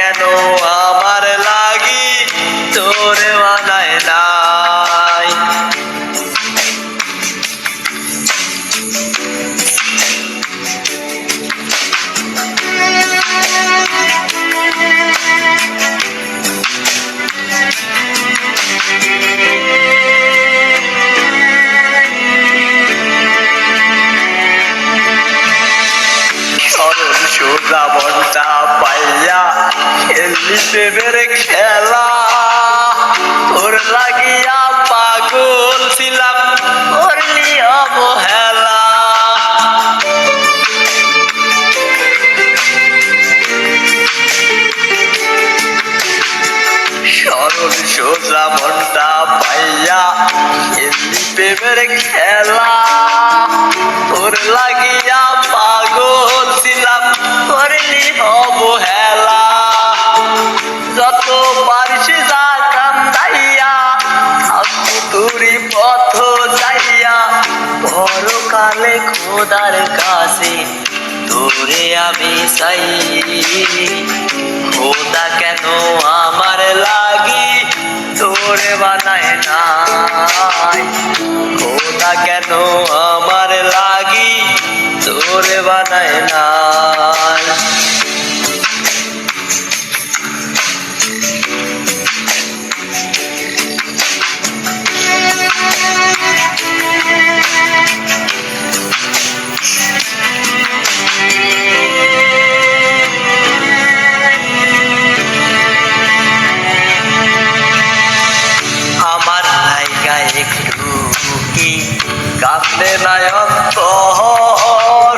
কেন আমার লাগি তোরে বানায় নাই। সরল সোজা মনটা পাইয়া খেললি প্রেমের খেলা, ওর লাগিয়া পাগল ছিলাম করলি অবহেলা। সরল সোজা মনটা পাইয়া খেললি প্রেমের খেলা, ওর লাগিয়া পাগল ছিলাম করলি অবহেলা। যত পারিস যা কান্দাইয়া থাকবো তোরি পথ যাইয়া, পরকালে খোদার কাছে তোরে আমি চাই। খোদা কেন আমার লাগি তোরে বানায় নাই, খোদা কেন আমার লাগি তোরে বানায় নাই। আমার লাইগা একটু কি কান্দে নাই অন্তর,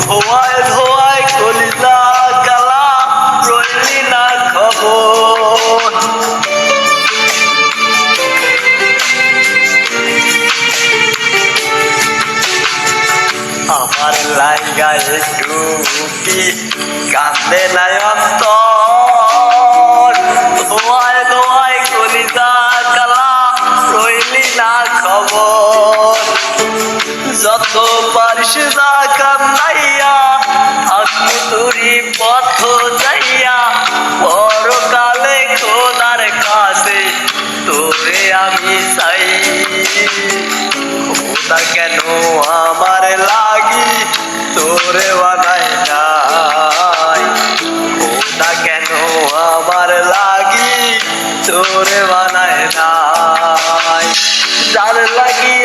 ধোয়ায় ধোয়ায় কলিজা কালা রইলি না খবর। আমার লাইগা একটু কি কান্দে নাই অন্তর, ধোয়ায় ধোয়ায় কলিজা কালা রইলি না খবর। যত পারিস যা কান্দাইয়া থাকবো তোরি পথ যাইয়া, পরকালে খোদার কাছে তোরে আমি চাই। খোদা কেন আমার লাগি তোরে বানায় নাই, খোদা কেন আমার লাগি তোরে বানায় নাই। যার লাগি